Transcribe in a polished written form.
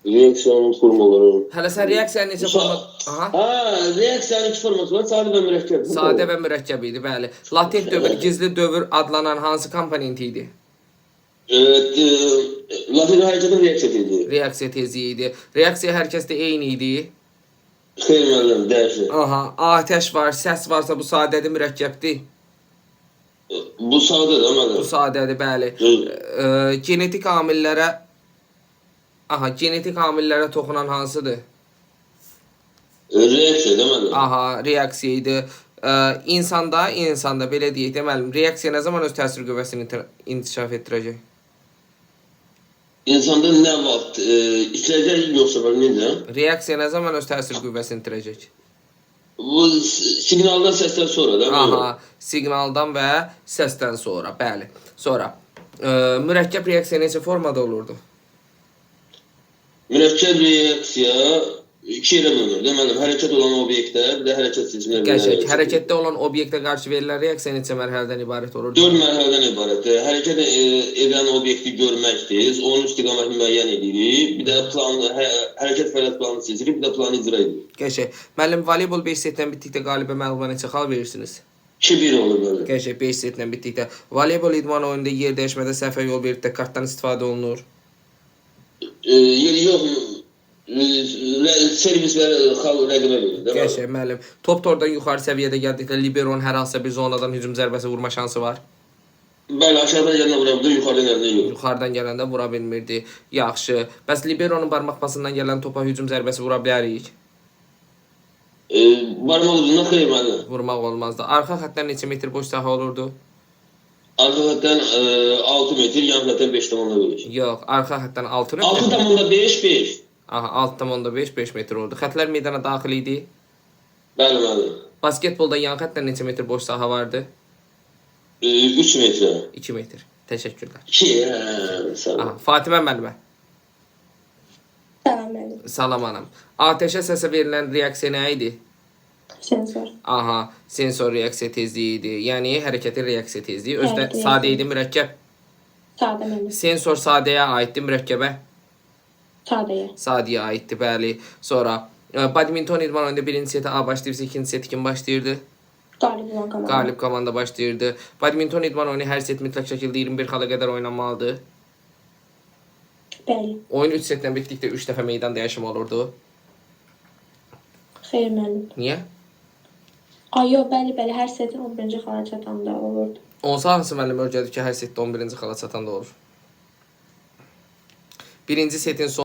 Reaksiyanın formaları. Hələ sən reaksiyanın necə forma... Aha. Reaksiyanın iki forması var. Sadə və mürəkkəb. Sadə və mürəkkəb idi, bəli. Latent dövr, gizli dövr adlanan hansı komponenti idi? Latent hərəkətin reaksiya tezliyi. Reaksiya tezliyi idi. Reaksiya hər kəsdə eyni idi. Xeyr müəllim, dəyişir. Aha, atəş var, səs varsa bu sadədir, mürəkkəbdir. Bu sadədir, müəllim. Bu sadədir, bəli. Genetik amillərə genetik amillərə toxunan hansıdır? Reaksiya deməli. Aha, reaksiya idi. İnsanda belə deyək deməli, reaksiya nə zaman öz təsir qüvvəsini inkişaf etdirəcək? İnsanda nə vaxt işləyəcək yoxsa belə necə? Reaksiya nə zaman öz təsir qüvvəsini itirəcək? Bu siqnaldan səsdən sonra da. Aha, siqnaldan və səsdən sonra, bəli. Sonra mürəkkəb reaksiya necə formada olurdu? Mürəkkəb reaksiya iki yerə bölünür. Deməli, hərəkət olan obyektə, bir də hərəkətsiz Qəşəng. Hərəkətdə olan obyektə qarşı verilən reaksiya neçə mərhələdən ibarət olur? 4 mərhələdən ibarətdir. Hərəkət edən obyekti görməkdir. Onun istiqamətini müəyyən edirik. Bir də hərəkət fəaliyyət planını seçirik, bir də planı icra edirik. Qəşəng. Müəllim, voleybol 5 setdən bitdikdə qalibə məğluba neçə xal verirsiniz? 2-1 olur böyle. Qəşəng, 5 setdən bitdikdə. Voleybol idman oyununda yer dəyişmədə səhvə yol verdikdə kartdan istifadə olunur. Yeri yox, servis və xal rəqibə verir. Qəşəng, müəllim. Top tordan yuxarı səviyyədə gəldikdə liberonun hər hansısa bir zonadan hücum zərbəsi vurma şansı var. Bəli, aşağıdan gələndə vura bildi, yuxarıdan gələndə yox. Yuxarıdan gələndə vura bilmirdi. Yaxşı. Bəs liberonun barmaq pasından gələn topa hücum zərbəsi vura bilərik? Barmaq ucundan xeyr müəllim. Vurmaq olmazdı. Arxa xəttdən neçə metr boş sahə olurdu? Arxa xəttdən 6 metr, yan xəttdən 5,5. Yox, arxa xəttdən 6 6,5, 5. Aha, 6,5 5 metr oldu. Xətlər meydana daxil idi. Bəli, müəllim. Basketbolda yan xəttdən neçə metr boş sahə vardı? 3 metr. 2 metr. Təşəkkürlər. Sağ Aha, Fatimə müəllimə. Salam müəllim. Salam anam. Atəşə səsə verilən reaksiya nə idi? Sensor. Aha, sensor reaksiya tezliyi idi. Yəni hərəkətin reaksiya tezliyi. Özdə Hərəkət sadə idi, mürəkkəb. Sadə müəllim. Sensor sadəyə aiddir, mürəkkəbə. Sadəyə. Sadəyə aiddir, bəli. Sonra badminton idman oyunda birinci setə A başlayırsa, ikinci set kim başlayırdı? Qalib olan komanda. Qalib komanda başlayırdı. Badminton idman oyunu hər set mütləq şəkildə 21 xala qədər oynanmalıdır. Bəli. Oyun 3 setlə bitdikdə 3 dəfə meydan dəyişimi olurdu. Xeyr müəllim. Niyə? Yox, bəli, hər setin 11-ci xala çatanda olurdu. Olsa hansı müəllim ölkədir ki, hər setdə 11-ci xala çatanda olur? Birinci setin son